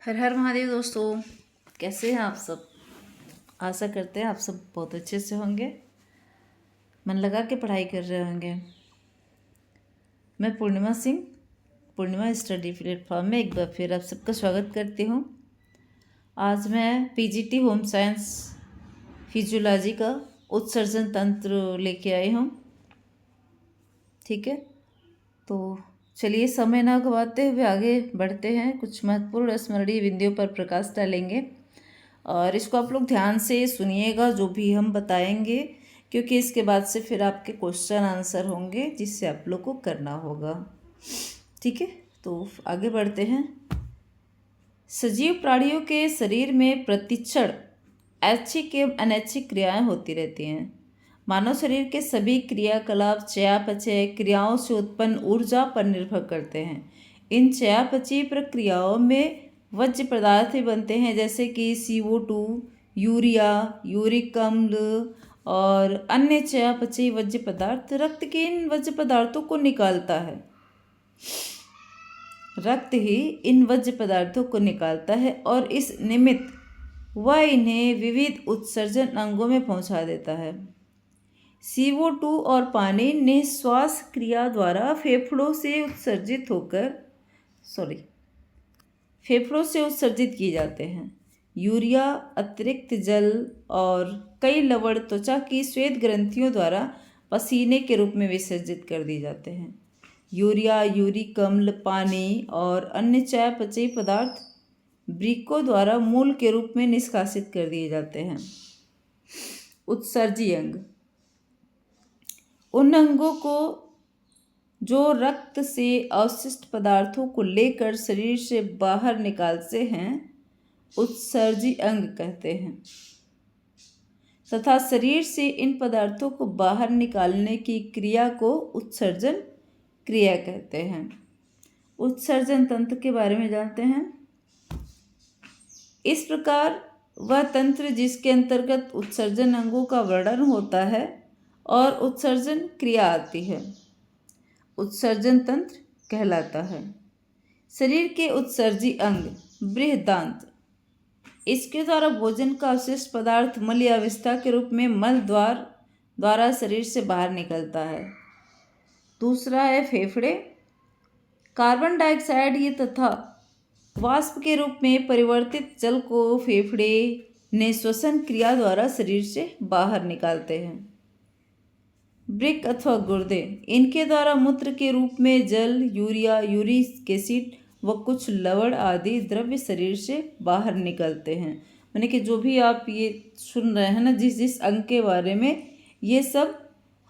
हर हर महादेव दोस्तों, कैसे हैं आप सब। आशा करते हैं आप सब बहुत अच्छे से होंगे, मन लगा के पढ़ाई कर रहे होंगे। मैं पूर्णिमा सिंह, पूर्णिमा स्टडी प्लेटफॉर्म में एक बार फिर आप सबका स्वागत करती हूँ। आज मैं पीजीटी होम साइंस फिजियोलॉजी का उत्सर्जन तंत्र लेके आई हूँ। ठीक है, तो चलिए समय ना गवाते हुए आगे बढ़ते हैं। कुछ महत्वपूर्ण स्मरणीय बिंदुओं पर प्रकाश डालेंगे और इसको आप लोग ध्यान से सुनिएगा जो भी हम बताएंगे, क्योंकि इसके बाद से फिर आपके क्वेश्चन आंसर होंगे जिससे आप लोग को करना होगा। ठीक है, तो आगे बढ़ते हैं। सजीव प्राणियों के शरीर में प्रतिक्षण ऐच्छिक एवं अनैच्छिक क्रियाएं होती रहती हैं। मानव शरीर के सभी क्रियाकलाप चयापचय क्रियाओं से उत्पन्न ऊर्जा पर निर्भर करते हैं। इन चयापचयी प्रक्रियाओं में वज्र पदार्थ भी बनते हैं, जैसे कि CO2, यूरिया, यूरिक अम्ल और अन्य चयापचयी वज्र पदार्थ। रक्त के इन वज्र पदार्थों को निकालता है। रक्त ही इन वज्र पदार्थों को निकालता है और इस निमित्त वह इन्हें विविध उत्सर्जन अंगों में पहुंचा देता है। CO2 और पानी निःश्वास क्रिया द्वारा फेफड़ों से उत्सर्जित किए जाते हैं। यूरिया अतिरिक्त जल और कई लवण त्वचा की श्वेत ग्रंथियों द्वारा पसीने के रूप में विसर्जित कर दिए जाते हैं। यूरिया, यूरिक अम्ल, पानी और अन्य चयापचयी पदार्थ वृक्कों द्वारा मूल के रूप में निष्कासित कर दिए जाते हैं। उत्सर्जी अंग उन अंगों को जो रक्त से अवशिष्ट पदार्थों को लेकर शरीर से बाहर निकालते हैं उत्सर्जी अंग कहते हैं, तथा शरीर से इन पदार्थों को बाहर निकालने की क्रिया को उत्सर्जन क्रिया कहते हैं। उत्सर्जन तंत्र के बारे में जानते हैं। इस प्रकार वह तंत्र जिसके अंतर्गत उत्सर्जन अंगों का वर्णन होता है और उत्सर्जन क्रिया आती है, उत्सर्जन तंत्र कहलाता है। शरीर के उत्सर्जी अंग बृहदांत्र, इसके द्वारा भोजन का अवशिष्ट पदार्थ मल या विस्ता के रूप में मल द्वारा शरीर से बाहर निकलता है। दूसरा है फेफड़े। कार्बन डाइऑक्साइड ये तथा वाष्प के रूप में परिवर्तित जल को फेफड़े निःश्वसन क्रिया द्वारा शरीर से बाहर निकालते हैं। वृक्क अथवा गुर्दे, इनके द्वारा मूत्र के रूप में जल, यूरिया, यूरिक एसिड व कुछ लवण आदि द्रव्य शरीर से बाहर निकलते हैं। यानी कि जो भी आप ये सुन रहे हैं ना, जिस अंग के बारे में, ये सब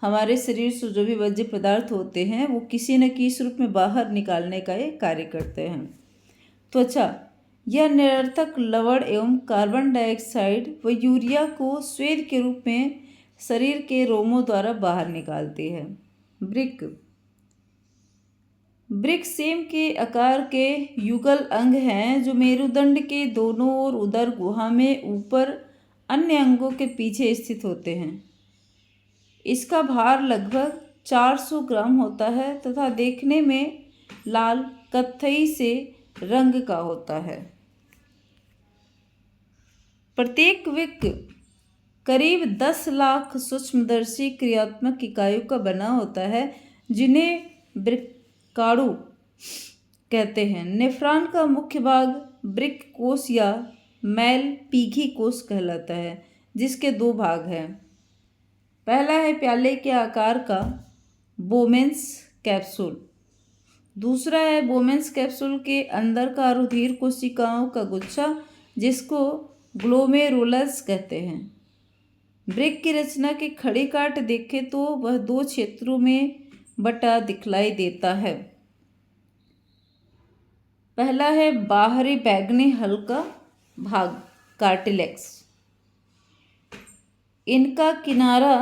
हमारे शरीर से जो भी वर्ज्य पदार्थ होते हैं वो किसी न किसी रूप में बाहर निकालने का ये कार्य करते हैं। त्वचा यह निरर्थक लवण एवं कार्बन डाइऑक्साइड व यूरिया को स्वेद के रूप में शरीर के रोमों द्वारा बाहर निकालती है। वृक्क सेम के आकार के युगल अंग हैं जो मेरुदंड के दोनों ओर उदर गुहा में ऊपर अन्य अंगों के पीछे स्थित होते हैं। इसका भार लगभग 400 ग्राम होता है तथा देखने में लाल कत्थई से रंग का होता है। प्रत्येक वृक्क करीब 10 लाख सूक्ष्मदर्शी क्रियात्मक इकाइयों का बना होता है, जिन्हें वृक्काणु कहते हैं। नेफ्रॉन का मुख्य भाग वृक्क कोश या मैलपीघी कोश कहलाता है, जिसके 2 भाग हैं। पहला है प्याले के आकार का बोमेंस कैप्सूल। दूसरा है बोमेंस कैप्सूल के अंदर का रुधिर कोशिकाओं का गुच्छा, जिसको ग्लोमेरुलस कहते हैं। वृक्क की रचना की खड़ी काट देखें तो वह 2 क्षेत्रों में बटा दिखलाई देता है। पहला है बाहरी बैंगनी हल्का भाग कार्टिलेक्स। इनका किनारा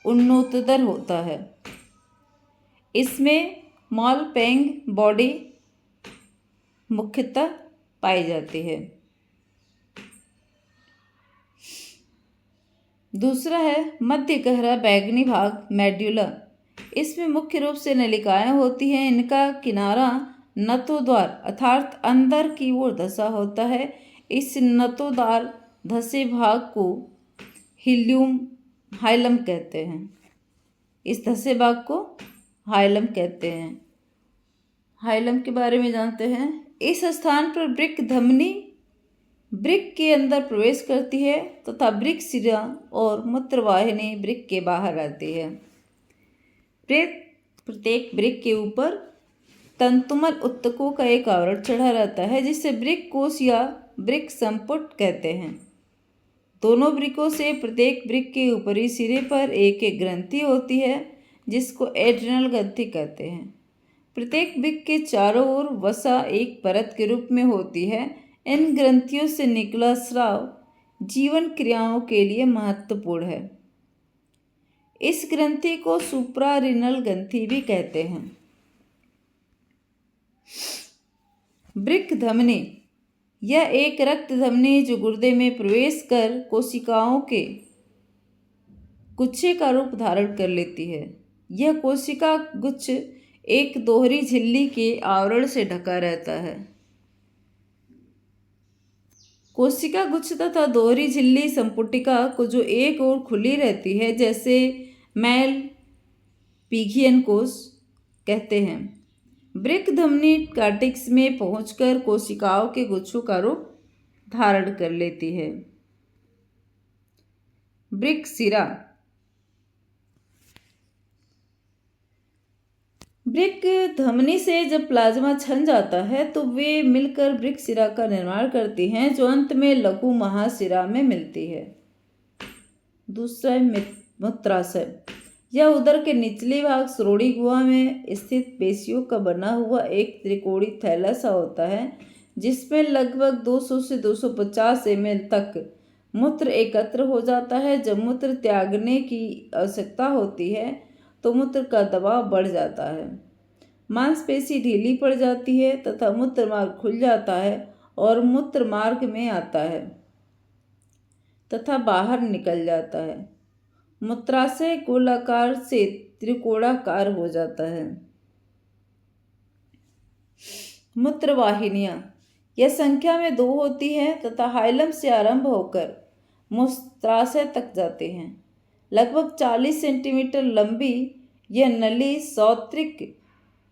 उन्नततर होता है। इसमें मॉलपेंग बॉडी मुख्यतः पाई जाती है। दूसरा है मध्य गहरा बैंगनी भाग मेड्यूला। इसमें मुख्य रूप से नलिकाएं होती हैं। इनका किनारा नतोद्वार अर्थात अंदर की ओर धंसा होता है। इस नतोदार धंसे भाग को हाइलम कहते हैं। इस धंसे भाग को हाइलम कहते हैं। हाइलम के बारे में जानते हैं। इस स्थान पर वृक्क धमनी वृक्क के अंदर प्रवेश करती है तथा वृक्क सिरा और मूत्रवाहिनी वृक्क के बाहर रहती है। प्रत्येक वृक्क के ऊपर तंतुमल उत्तकों का एक आवरण चढ़ा रहता है जिसे वृक्क कोश या वृक्क संपुट कहते हैं। दोनों वृक्कों से प्रत्येक वृक्क के ऊपरी सिरे पर एक एक ग्रंथि होती है जिसको एड्रिनल ग्रंथि कहते हैं। प्रत्येक वृक्क के चारों ओर वसा एक परत के रूप में होती है। इन ग्रंथियों से निकला स्राव जीवन क्रियाओं के लिए महत्वपूर्ण है। इस ग्रंथि को सुप्रारिनल ग्रंथि भी कहते हैं। वृक्क धमनी यह एक रक्त धमनी जो गुर्दे में प्रवेश कर कोशिकाओं के गुच्छे का रूप धारण कर लेती है। यह कोशिका गुच्छ एक दोहरी झिल्ली के आवरण से ढका रहता है। कोशिका गुच्छ तथा दोहरी झिल्ली संपुटिका को जो एक ओर खुली रहती है जैसे मैल पीघियन कोश कहते हैं। वृक्क धमनी कार्टेक्स में पहुंचकर कोशिकाओं के गुच्छों का रूप धारण कर लेती है। वृक्क सिरा वृक्क धमनी से जब प्लाज्मा छन जाता है तो वे मिलकर वृक्क सिरा का निर्माण करती हैं जो अंत में लघु महाशिरा में मिलती है। दूसरा मूत्राशय यह उदर के निचले भाग श्रोणि गुहा में स्थित पेशियों का बना हुआ एक त्रिकोणीय थैला सा होता है जिसमें लगभग 200 से 250 ml तक मूत्र एकत्र हो जाता है। जब मूत्र त्यागने की आवश्यकता होती है तो मूत्र का दबाव बढ़ जाता है, मांसपेशी ढीली पड़ जाती है तथा मूत्र मार्ग खुल जाता है और मूत्र मार्ग में आता है तथा बाहर निकल जाता है। मूत्राशय गोलाकार से त्रिकोणाकार हो जाता है। मूत्रवाहिनियां यह संख्या में 2 होती है तथा हाइलम से आरंभ होकर मूत्राशय तक जाते हैं। लगभग 40 सेंटीमीटर लंबी यह नली सौत्रिक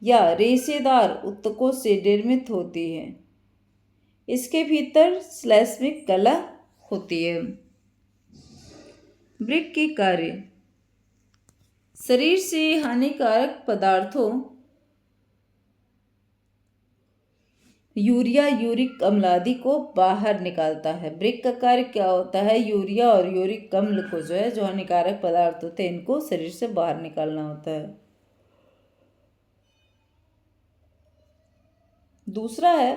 या रेशेदार उत्तकों से निर्मित होती है। इसके भीतर श्लैष्मिक कला होती है। वृक्क के कार्य शरीर से हानिकारक पदार्थों यूरिया यूरिक अम्ल आदि को बाहर निकालता है। वृक्क का कार्य क्या होता है? यूरिया और यूरिक अम्ल को जो हानिकारक पदार्थ होते हैं इनको शरीर से बाहर निकालना होता है। दूसरा है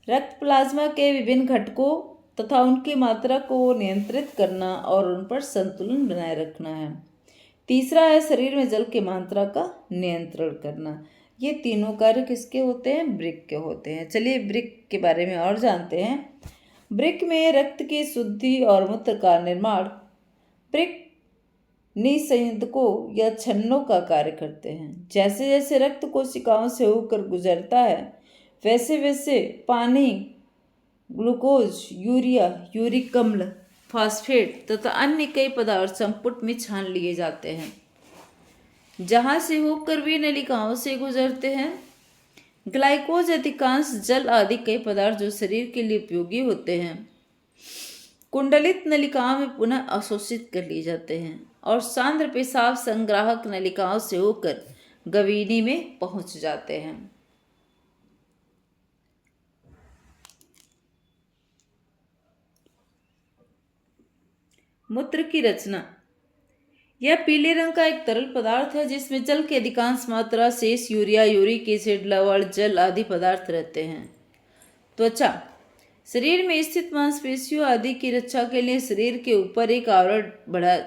रक्त प्लाज्मा के विभिन्न घटकों तथा उनकी मात्रा को नियंत्रित करना और उन पर संतुलन बनाए रखना है। तीसरा है शरीर में जल की मात्रा का नियंत्रण करना। ये तीनों कार्य किसके होते हैं? वृक्क के होते हैं। चलिए वृक्क के बारे में और जानते हैं। वृक्क में रक्त की शुद्धि और मूत्र का निर्माण वृक्क निःसंयुग्धकों या छन्नों का कार्य करते हैं। जैसे जैसे रक्त कोशिकाओं से होकर गुजरता है वैसे वैसे पानी, ग्लूकोज, यूरिया, यूरिक अम्ल, फास्फेट तथा अन्य कई पदार्थ संपुट में छान लिए जाते हैं जहां से होकर वे नलिकाओं से गुजरते हैं। ग्लाइकोज, अधिकांश जल आदि कई पदार्थ जो शरीर के लिए उपयोगी होते हैं कुंडलित नलिकाओं में पुनः अवशोषित कर लिए जाते हैं और सांद्र पेशाब संग्राहक नलिकाओं से होकर गवीनी में पहुंच जाते हैं। मूत्र की रचना यह पीले रंग का एक तरल पदार्थ है जिसमें जल की अधिकांश मात्रा शेष यूरिया, यूरिक एसिड, लवण, जल आदि पदार्थ रहते हैं। त्वचा शरीर में स्थित मांसपेशियों आदि की रक्षा के लिए शरीर के ऊपर एक आवरण बढ़ा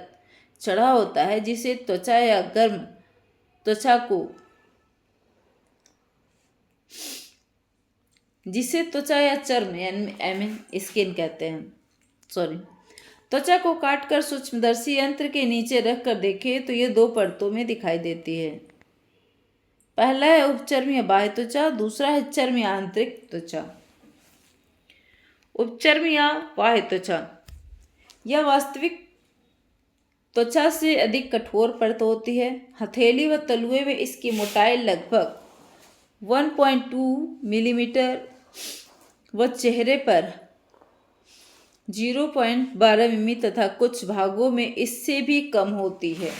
चढ़ा होता है जिसे त्वचा या गर्म त्वचा को जिसे त्वचा या चर्म स्किन कहते हैं। त्वचा को काटकर सूक्ष्मदर्शी यंत्र के नीचे रखकर देखें तो ये 2 परतों में दिखाई देती है। पहला है उपचर्मीय बाह्य त्वचा, दूसरा है चर्मीय आंतरिक त्वचा। उपचर्मीय बाह्य त्वचा यह वास्तविक त्वचा से अधिक कठोर परत होती है। हथेली व तलुए में इसकी मोटाई लगभग 1.2 मिलीमीटर व चेहरे पर 0.12 मिमी तथा कुछ भागों में इससे भी कम होती है।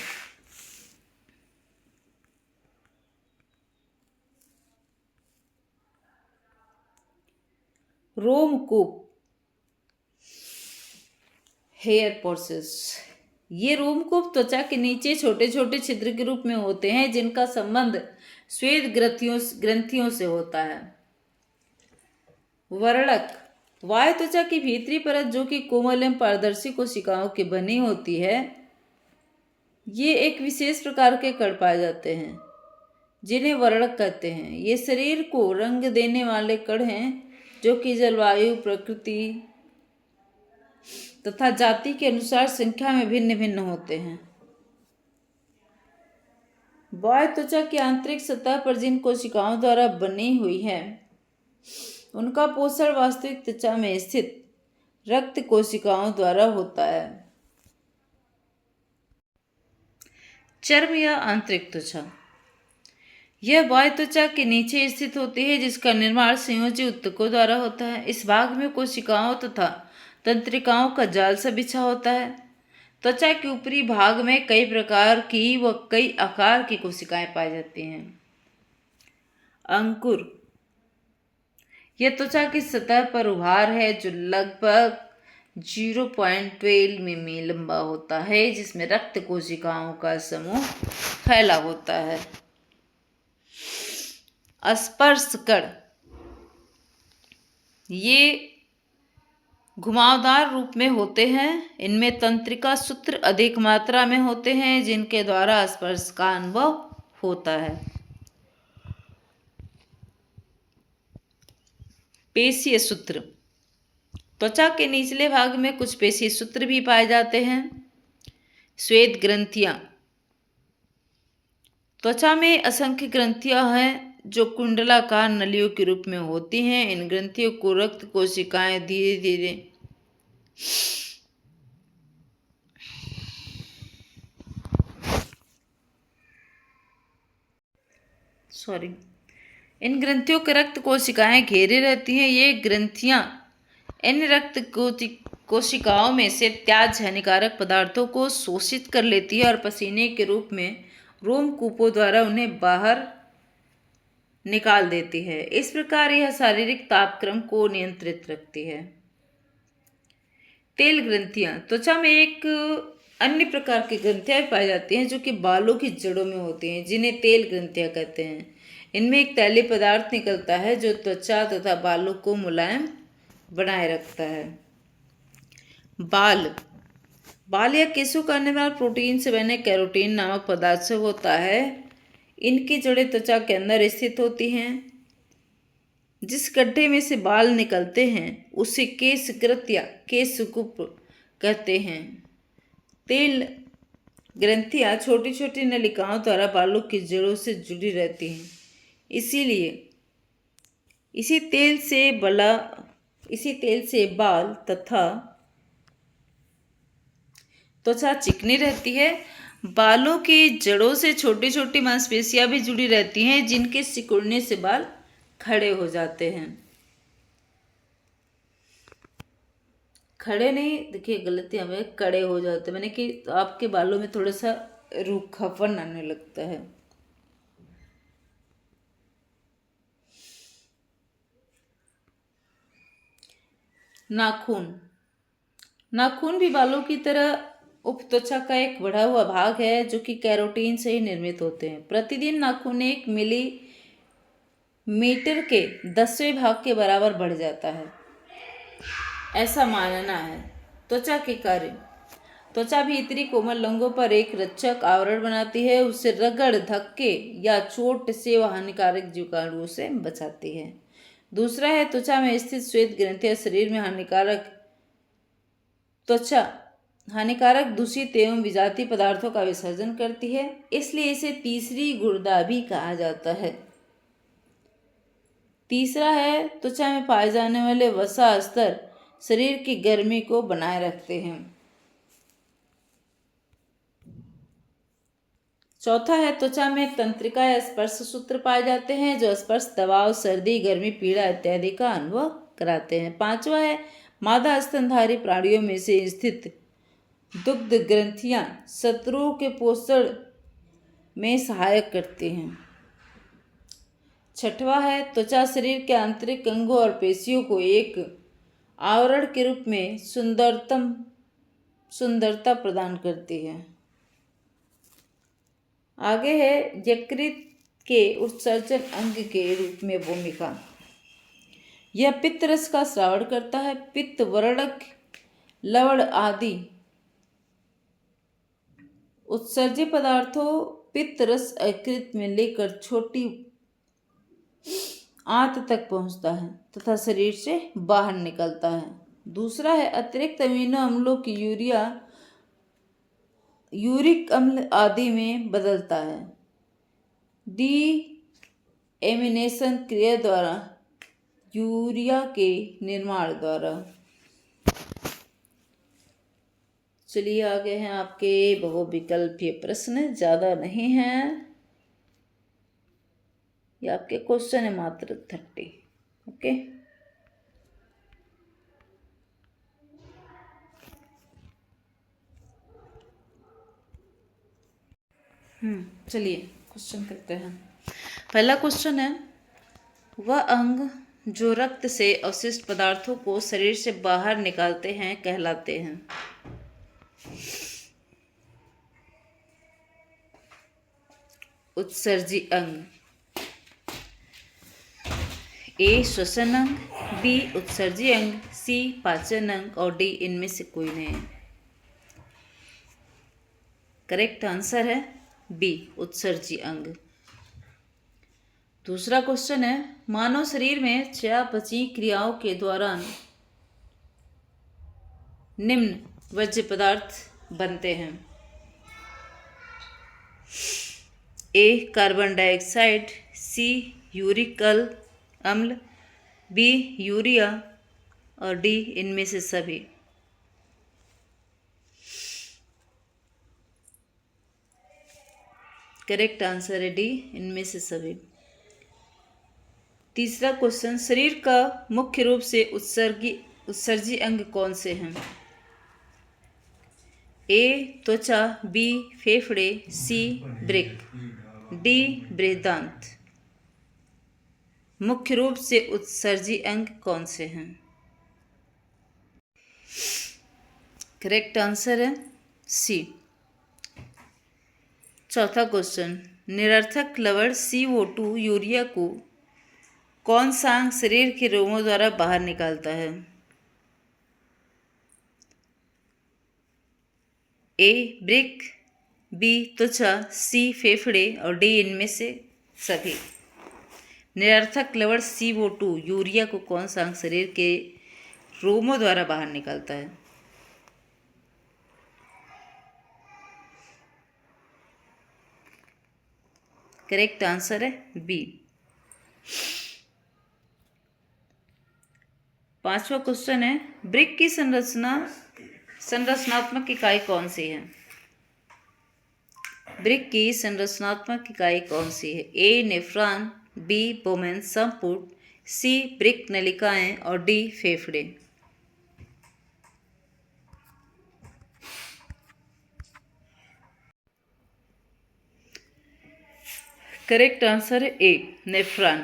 रोमकूप हेयर पोर्सेस, ये रोमकूप त्वचा के नीचे छोटे छोटे छिद्र के रूप में होते हैं जिनका संबंध श्वेत ग्रंथियों से होता है। वर्णक बाह्य त्वचा की भीतरी परत जो कि कोमल एवं पारदर्शी कोशिकाओं की बनी होती है, ये एक विशेष प्रकार के कण पाए जाते हैं जिन्हें वर्णक कहते हैं। ये शरीर को रंग देने वाले कण हैं जो कि जलवायु, प्रकृति तथा जाति के अनुसार संख्या में भिन्न भिन्न होते हैं। बाह्य त्वचा की आंतरिक सतह पर जिन कोशिकाओं द्वारा बनी हुई है उनका पोषण वास्तविक त्वचा में स्थित रक्त कोशिकाओं द्वारा होता है। चर्म या आंतरिक त्वचा यह बाह्य त्वचा के नीचे स्थित होती है जिसका निर्माण संयोजी ऊतकों द्वारा होता है। इस भाग में कोशिकाओं तथा तंत्रिकाओं का जाल सा बिछा होता है। त्वचा के ऊपरी भाग में कई प्रकार की व कई आकार की कोशिकाएं पाई जाती हैं। अंकुर यह त्वचा की सतह पर उभार है जो लगभग 0.12 मिमी लंबा होता है जिसमें रक्त कोशिकाओं का समूह फैला होता है। स्पर्श कण ये घुमावदार रूप में होते हैं। इनमें तंत्रिका सूत्र अधिक मात्रा में होते हैं जिनके द्वारा स्पर्श का अनुभव होता है। पेशीय सूत्र त्वचा के निचले भाग में कुछ पेशीय सूत्र भी पाए जाते हैं। श्वेत ग्रंथियां त्वचा में असंख्य ग्रंथियां हैं जो कुंडलाकार नलियों के रूप में होती हैं। इन ग्रंथियों को रक्त कोशिकाएं धीरे धीरे इन ग्रंथियों के रक्त कोशिकाएं घेरे रहती हैं। ये ग्रंथियां इन रक्त कोशिकाओं में से त्याज्य हानिकारक पदार्थों को शोषित कर लेती है और पसीने के रूप में रोमकूपों द्वारा उन्हें बाहर निकाल देती है। इस प्रकार यह शारीरिक तापक्रम को नियंत्रित रखती है। तेल ग्रंथियां त्वचा में एक अन्य प्रकार की ग्रंथियां पाई जाती हैं जो कि बालों की जड़ों में होती हैं जिन्हें तेल ग्रंथियां कहते हैं। इनमें एक तैलीय पदार्थ निकलता है जो त्वचा तथा बालों को मुलायम बनाए रखता है। बाल या केशों का निर्माण प्रोटीन से बने कैरोटीन नामक पदार्थ से होता है। इनकी जड़ें त्वचा के अंदर स्थित होती हैं। जिस गड्ढे में से बाल निकलते हैं उसे केशकृत या केशकूप कहते हैं। तेल ग्रंथियां छोटी छोटी नलिकाओं द्वारा बालों की जड़ों से जुड़ी रहती हैं। इसीलिए इसी तेल से बाल तथा त्वचा चिकनी रहती है। बालों की जड़ों से छोटी छोटी मांसपेशियां भी जुड़ी रहती हैं जिनके सिकुड़ने से बाल खड़े हो जाते हैं। खड़े नहीं, देखिए गलती हमें कड़े हो जाते, मैंने कि आपके बालों में थोड़ा सा रूखापन आने लगता है। नाखून भी बालों की तरह उपत्वचा का एक बढ़ा हुआ भाग है जो कि कैरोटीन से ही निर्मित होते हैं। प्रतिदिन नाखून 1 मिलीमीटर के 10वें भाग के बराबर बढ़ जाता है, ऐसा मानना है। त्वचा के कार्य त्वचा भीतरी कोमल अंगों पर एक रक्षक आवरण बनाती है। उसे रगड़, धक्के या चोट से वह हानिकारक जीवाणुओं से बचाती है। दूसरा है त्वचा में स्थित श्वेत ग्रंथियां शरीर में हानिकारक त्वचा हानिकारक दूषित एवं विजातीय पदार्थों का विसर्जन करती है, इसलिए इसे तीसरी गुर्दा भी कहा जाता है। तीसरा है त्वचा में पाए जाने वाले वसा स्तर शरीर की गर्मी को बनाए रखते हैं। चौथा है त्वचा में तंत्रिका या स्पर्श सूत्र पाए जाते हैं जो स्पर्श, दबाव, सर्दी, गर्मी, पीड़ा इत्यादि का अनुभव कराते हैं। पांचवा है मादा स्तनधारी प्राणियों में से स्थित दुग्ध ग्रंथियां शत्रुओं के पोषण में सहायक करती हैं। छठवां है त्वचा शरीर के आंतरिक अंगों और पेशियों को एक आवरण के रूप में सुंदरता प्रदान करती है। आगे है यकृत के उत्सर्जन अंग के रूप में भूमिका। यह पित्त रस का स्रावण करता है। पित्त, वर्णक, लवण आदि उत्सर्जी पदार्थों पित्त रस यकृत में लेकर छोटी आंत तक पहुंचता है तथा शरीर से बाहर निकलता है। दूसरा है अतिरिक्त अमीनो अम्लों की यूरिक अम्ल आदि में बदलता है। डी एमिनेशन क्रिया द्वारा यूरिया के निर्माण द्वारा। चलिए आगे हैं आपके बहुविकल्पीय प्रश्न, ज़्यादा नहीं हैं, ये आपके क्वेश्चन है मात्र 30। ओके, चलिए क्वेश्चन करते हैं। पहला क्वेश्चन है वह अंग जो रक्त से अवशिष्ट पदार्थों को शरीर से बाहर निकालते हैं कहलाते हैं। उत्सर्जी अंग। ए श्वसन अंग, बी उत्सर्जी अंग, सी पाचन अंग और डी इनमें से कोई नहीं है। करेक्ट आंसर है बी उत्सर्जी अंग। दूसरा क्वेश्चन है मानव शरीर में चयापचयी क्रियाओं के दौरान निम्न वर्ज्य पदार्थ बनते हैं। ए कार्बन डाइऑक्साइड, सी यूरिक अम्ल, बी यूरिया और डी इनमें से सभी। करेक्ट आंसर है डी इनमें से सभी। तीसरा क्वेश्चन शरीर का मुख्य रूप से उत्सर्जी अंग कौन से हैं। ए त्वचा, बी फेफड़े, सी वृक्क, डी बृहदांत्र। मुख्य रूप से उत्सर्जी अंग कौन से हैं। करेक्ट आंसर है सी। चौथा क्वेश्चन निरर्थक लवण CO2 यूरिया को कौन सा अंग शरीर के रोमों द्वारा बाहर निकालता है। ए वृक्क, बी त्वचा, सी फेफड़े और डी इनमें से सभी। निरर्थक लवण CO2 यूरिया को कौन सा अंग शरीर के रोमों द्वारा बाहर निकालता है। करेक्ट आंसर है बी। पांचवा क्वेश्चन है वृक्क की संरचनात्मक इकाई कौन सी है। वृक्क की संरचनात्मक इकाई कौन सी है। ए नेफ्रॉन, बी बोमेन संपुट, सी वृक्क नलिकाएं और डी फेफड़े। करेक्ट आंसर है ए नेफ्रॉन।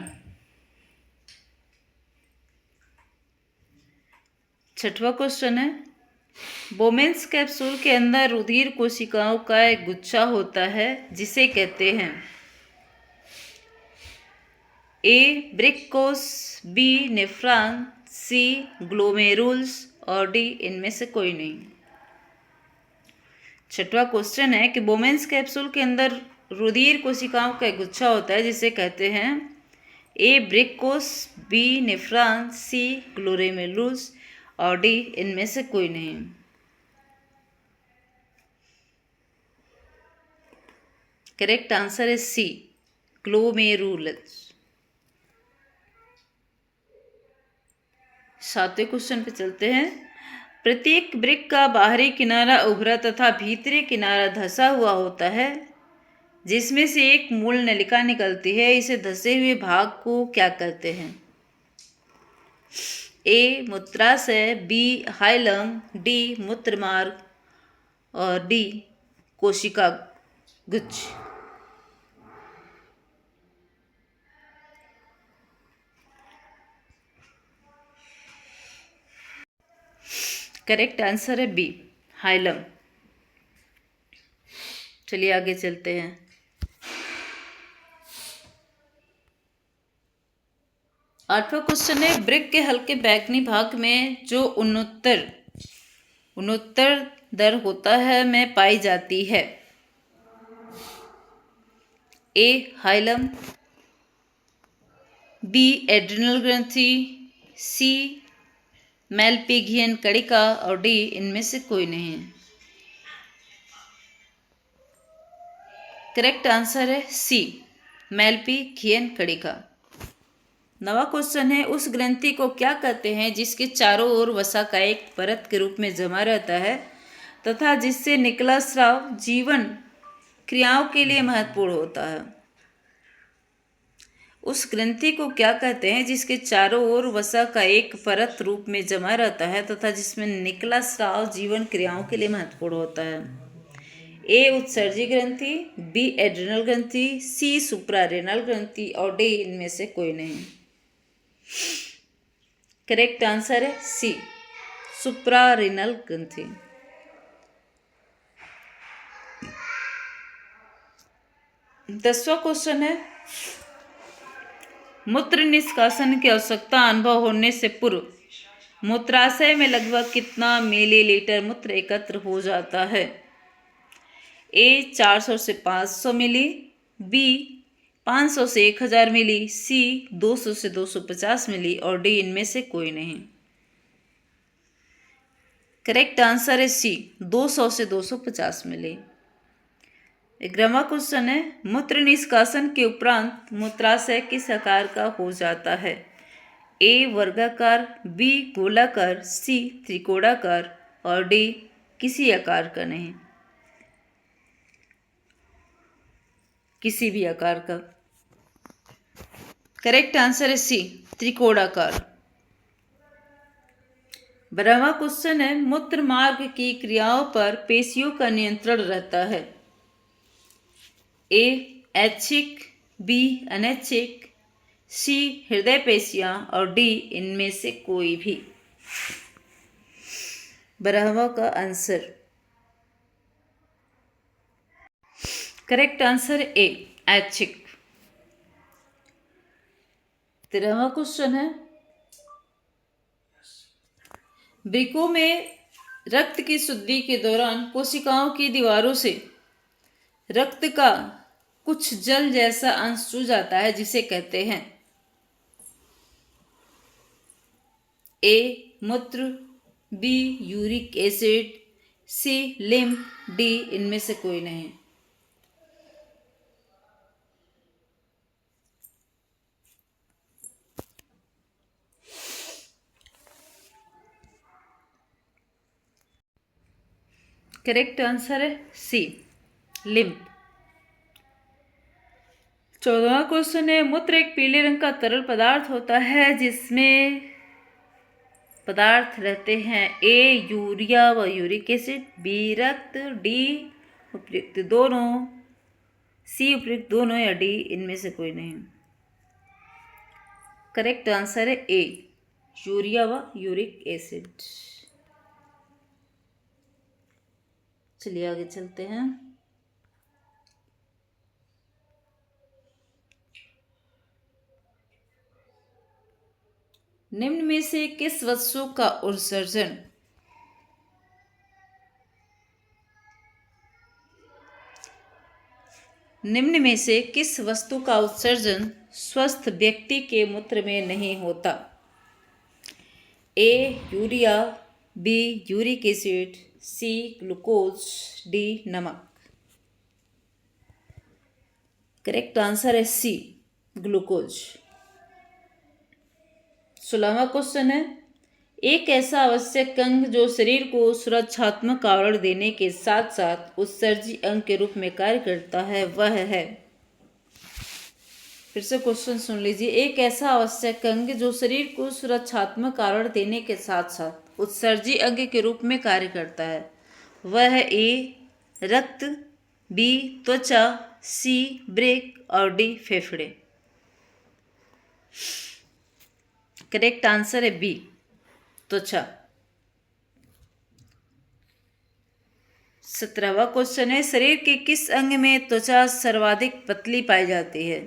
छठवां क्वेश्चन है बोमेन्स कैप्सूल के अंदर रुधिर कोशिकाओं का एक गुच्छा होता है जिसे कहते हैं। ए वृक्क कोश, बी नेफ्रॉन, सी ग्लोमेरुल्स और डी इनमें से कोई नहीं। छठवां क्वेश्चन है कि बोमेन्स कैप्सूल के अंदर रुधिर कोशिकाओं का एक गुच्छा होता है जिसे कहते हैं। ए वृक्क कोश, बी नेफ्रॉन, सी ग्लोमेरुल्स और डी इनमें से कोई नहीं। करेक्ट आंसर है सी, ग्लोमेरुलस। 7वें क्वेश्चन पे चलते हैं। प्रत्येक वृक्क का बाहरी किनारा उभरा तथा भीतरी किनारा धंसा हुआ होता है, जिसमें से एक मूल नलिका निकलती है। इसे धंसे हुए भाग को क्या कहते हैं? ए मूत्राशय, बी हाइलम, डी मूत्रमार्ग और डी कोशिका गुच्छ। करेक्ट आंसर है बी, हाइलम। चलिए आगे चलते हैं। 8वां क्वेश्चन है, वृक्क के हल्के बैंगनी भाग में जो उन्नोत्तर दर होता है में पाई जाती है। ए हाइलम, बी एड्रिनल ग्रंथि, सी मेलपिगियन कणिका और डी इनमें से कोई नहीं है। करेक्ट आंसर है सी, मेलपिगियन कणिका। 9वां क्वेश्चन है, उस ग्रंथि को क्या कहते हैं जिसके चारों ओर वसा का एक परत के रूप में जमा रहता है तथा जिससे निकला स्राव जीवन क्रियाओं के लिए महत्वपूर्ण होता है? उस ग्रंथि को क्या कहते हैं जिसके चारों ओर वसा का एक परत रूप में जमा रहता है तथा जिसमें निकला स्राव जीवन क्रियाओं के लिए महत्वपूर्ण होता है? ए उत्सर्जी ग्रंथि, बी एड्रिनल ग्रंथि, सी सुप्रारेनल ग्रंथि और डी इनमें से कोई नहीं। करेक्ट आंसर है सी, सुप्रारेनल ग्रंथि। 10वां क्वेश्चन है, मूत्र निष्कासन की आवश्यकता अनुभव होने से पूर्व मूत्राशय में लगभग कितना मिलीलीटर मूत्र एकत्र हो जाता है? ए 400 से 500 मिली, बी 500 से 1000 मिली, सी 200 से 250 मिली और डी इनमें से कोई नहीं। करेक्ट आंसर है सी, 200 से 250 मिली। 11वां क्वेश्चन है, मूत्र निष्कासन के उपरांत मूत्राशय किस आकार का हो जाता है? ए वर्गाकार, बी गोलाकार, सी त्रिकोणाकार और डी किसी आकार का नहीं, किसी भी आकार का। करेक्ट आंसर है सी, त्रिकोणाकार। 12वां क्वेश्चन है, मूत्र मार्ग की क्रियाओं पर पेशियों का नियंत्रण रहता है। ए ऐच्छिक, बी अनैच्छिक, सी हृदय पेशियां और डी इनमें से कोई भी। 12वां का आंसर करेक्ट आंसर ए ऐच्छिक। 13वां क्वेश्चन है, वृक्कों में रक्त की शुद्धि के दौरान कोशिकाओं की दीवारों से रक्त का कुछ जल जैसा अंश चूस जाता है, जिसे कहते हैं? ए मूत्र, बी यूरिक एसिड, सी लिम्फ, डी इनमें से कोई नहीं। करेक्ट आंसर है सी, लिम्फ। 14वां क्वेश्चन है, मूत्र एक पीले रंग का तरल पदार्थ होता है जिसमें पदार्थ रहते हैं। ए यूरिया व यूरिक एसिड, बी रक्त, डी उपयुक्त दोनों, सी उपयुक्त दोनों या डी इनमें से कोई नहीं। करेक्ट आंसर है ए, यूरिया व यूरिक एसिड। चलिए आगे चलते हैं। निम्न में से किस वस्तु का उत्सर्जन निम्न में से किस वस्तु का उत्सर्जन स्वस्थ व्यक्ति के मूत्र में नहीं होता? A urea, B uric acid, C glucose, D नमक। करेक्ट आंसर है सी, ग्लूकोज। 16वां क्वेश्चन है, एक ऐसा आवश्यक अंग जो शरीर को सुरक्षात्मक आवरण देने के साथ साथ उत्सर्जी अंग के रूप में कार्य करता है, वह है। फिर से क्वेश्चन सुन लीजिए। एक ऐसा आवश्यक अंग जो शरीर को सुरक्षात्मक आवरण देने के साथ साथ उत्सर्जी अंग के रूप में कार्य करता है, वह है ए रक्त, बी त्वचा, सी ब्रेक और डी फेफड़े। करेक्ट आंसर है बी, त्वचा। 17वां क्वेश्चन है, शरीर के किस अंग में त्वचा सर्वाधिक पतली पाई जाती है?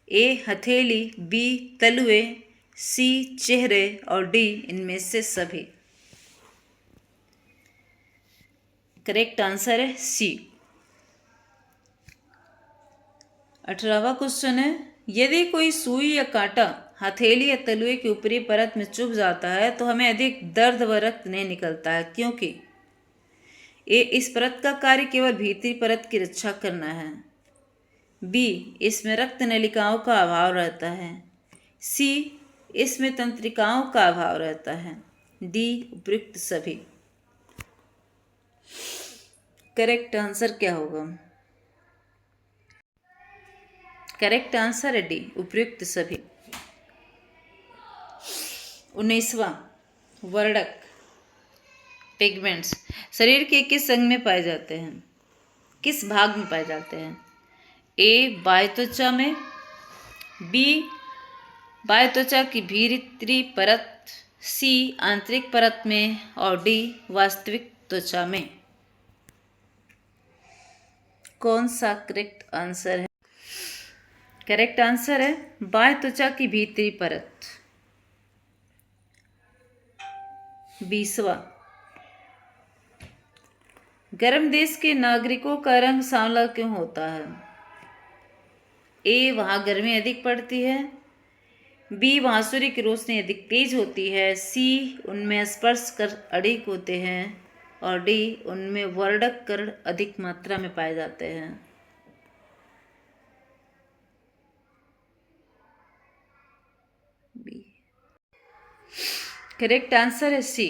ए हथेली, बी तलुए, सी चेहरे और डी इनमें से सभी। करेक्ट आंसर है सी। 18वां क्वेश्चन है, यदि कोई सुई या कांटा हथेली या तलुए की ऊपरी परत में चुभ जाता है तो हमें अधिक दर्द व रक्त नहीं निकलता है, क्योंकि ए इस परत का कार्य केवल भीतरी परत की रक्षा करना है, बी इसमें रक्त नलिकाओं का अभाव रहता है, सी इसमें तंत्रिकाओं का अभाव रहता है, डी उपयुक्त सभी। करेक्ट आंसर क्या होगा? करेक्ट आंसर है डी, उपयुक्त सभी। 19वां, वर्णक पिगमेंट्स शरीर के किस अंग में पाए जाते हैं, किस भाग में पाए जाते हैं? ए बाह्य त्वचा में, बी बाह्य त्वचा की भीतरी परत, सी आंतरिक परत में और डी वास्तविक त्वचा में। कौन सा करेक्ट आंसर है? करेक्ट आंसर है बाह्य त्वचा की भीतरी परत। 20वां, गर्म देश के नागरिकों का रंग सांवला क्यों होता है? ए वहाँ गर्मी अधिक पड़ती है, बी वहाँ सूर्य की रोशनी अधिक तेज होती है, सी उनमें स्पर्श कर अधिक होते हैं और डी उनमें वर्णक कण अधिक मात्रा में पाए जाते हैं। बी। करेक्ट आंसर है सी,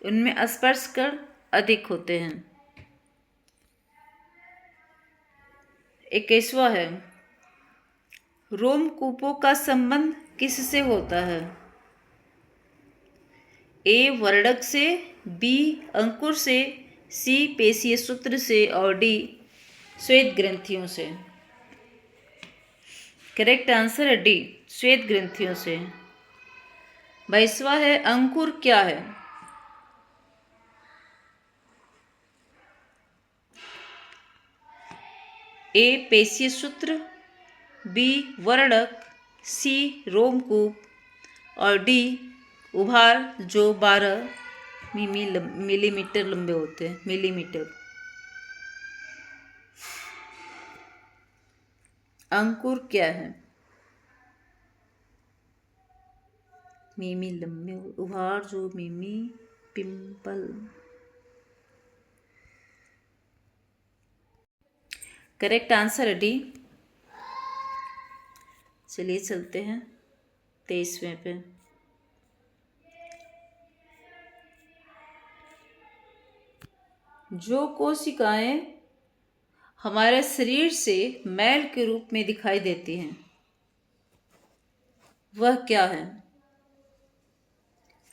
उनमें स्पर्श कण अधिक होते हैं। 21वां है, रोमकूपों का संबंध किससे होता है? ए वर्णक से, बी अंकुर से, सी पेशीय सूत्र से और डी श्वेत ग्रंथियों से। करेक्ट आंसर है डी, श्वेत ग्रंथियों से। 22वां है, अंकुर क्या है? ए पेशीय सूत्र, बी वर्णक, सी रोमकूप और डी उभार जो 12 मिलीमीटर लंबे होते हैं, मिलीमीटर। अंकुर क्या है? मिमी लंबे, उभार जो मिमी, पिंपल। करेक्ट आंसर है डी। चलिए चलते हैं 23वें पे। जो कोशिकाएं हमारे शरीर से मैल के रूप में दिखाई देती हैं वह क्या है?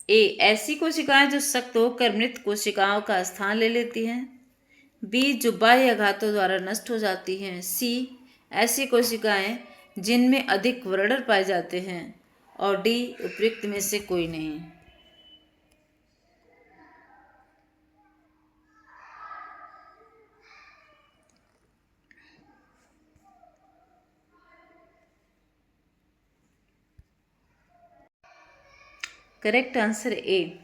ए ऐसी कोशिकाएं जो सख्त होकर मृत कोशिकाओं का स्थान ले लेती हैं, बी जो बाह्य आघातों द्वारा नष्ट हो जाती हैं, सी ऐसी कोशिकाएं जिनमें अधिक वर्णन पाए जाते हैं और डी उपयुक्त में से कोई नहीं। करेक्ट आंसर ए,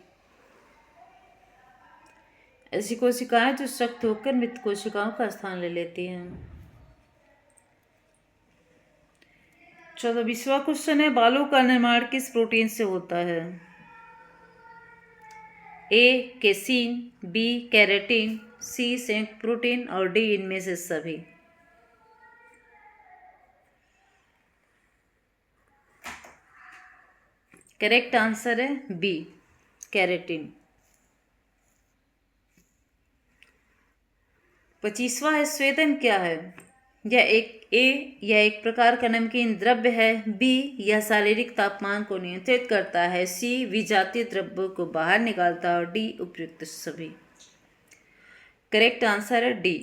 ऐसी कोशिकाएं जो सख्त होकर मृत कोशिकाओं का स्थान ले लेती हैं। 24वां क्वेश्चन है, बालों का निर्माण किस प्रोटीन से होता है? ए केसीन, बी कैरेटीन, सी संयुक्त प्रोटीन और डी इनमें से सभी। करेक्ट आंसर है बी, केराटिन। 25वां है, स्वेदन क्या है? यह एक प्रकार का नमकीन द्रव्य है, बी यह शारीरिक तापमान को नियंत्रित करता है, सी विजातीय द्रव्य को बाहर निकालता है और डी उपयुक्त सभी। करेक्ट आंसर है डी,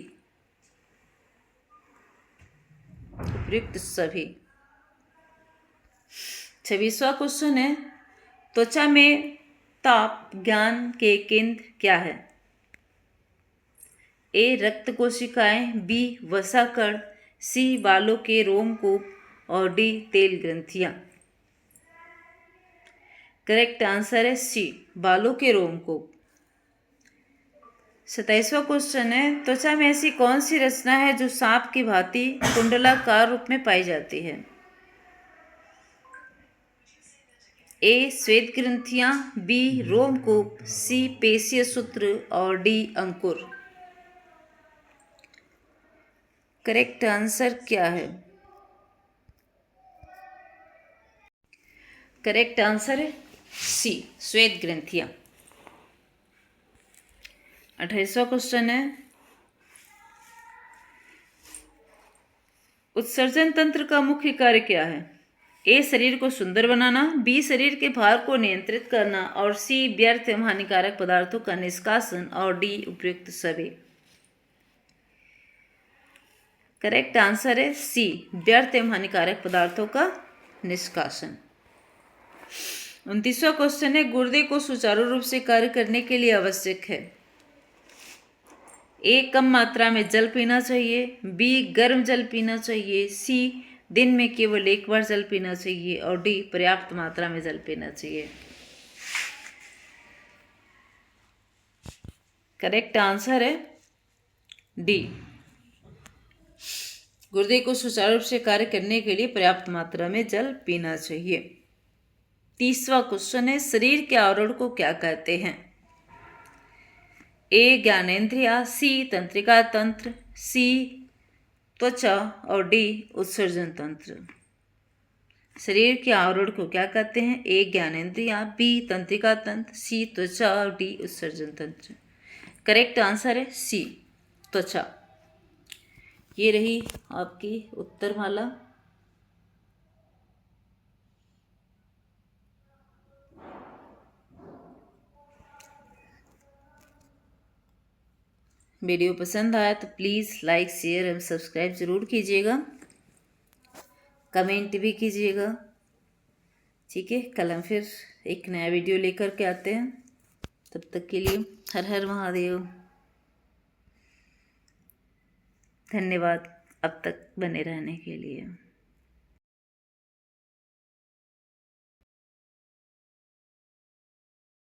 उपयुक्त सभी। 26वां क्वेश्चन है, त्वचा में ताप ज्ञान के केंद्र क्या है? ए रक्त कोशिकाएं, बी वसाकण, सी बालों के रोमकूप और डी तेल ग्रंथियां। करेक्ट आंसर है सी, बालों के रोमकूप। 27वां क्वेश्चन है, त्वचा में ऐसी कौन सी रचना है जो सांप की भांति कुंडलाकार रूप में पाई जाती है? ए श्वेत ग्रंथियां, बी रोमकूप, सी पेशीय सूत्र और डी अंकुर। करेक्ट आंसर क्या है? करेक्ट आंसर है सी, श्वेत ग्रंथियां। 28वां क्वेश्चन है, उत्सर्जन तंत्र का मुख्य कार्य क्या है? ए शरीर को सुंदर बनाना, बी शरीर के भार को नियंत्रित करना और सी व्यर्थ एवं हानिकारक पदार्थों का निष्कासन और डी उपयुक्त सभी। करेक्ट आंसर है सी, व्यर्थ एवं हानिकारक पदार्थों का निष्कासन। 29वां क्वेश्चन है, गुर्दे को सुचारू रूप से कार्य करने के लिए आवश्यक है? ए कम मात्रा में जल पीना चाहिए, बी गर्म जल पीना चाहिए, सी दिन में केवल एक बार जल पीना चाहिए और डी पर्याप्त मात्रा में जल पीना चाहिए। करेक्ट आंसर है डी, गुर्दे को सुचारू रूप से कार्य करने के लिए पर्याप्त मात्रा में जल पीना चाहिए। 30वां क्वेश्चन है, शरीर के आवरण को क्या कहते हैं? ए ज्ञानेंद्रिया, सी तंत्रिका तंत्र, सी त्वचा और डी उत्सर्जन तंत्र। शरीर के आवरण को क्या कहते हैं? ए ज्ञानेंद्रिया, बी तंत्रिका तंत्र, सी त्वचा और डी उत्सर्जन तंत्र। करेक्ट आंसर है सी, त्वचा। ये रही आपकी उत्तरमाला। वीडियो पसंद आया तो प्लीज़ लाइक शेयर एवं सब्सक्राइब ज़रूर कीजिएगा, कमेंट भी कीजिएगा। ठीक है, कल हम फिर एक नया वीडियो लेकर के आते हैं। तब तक के लिए हर हर महादेव। धन्यवाद अब तक बने रहने के लिए।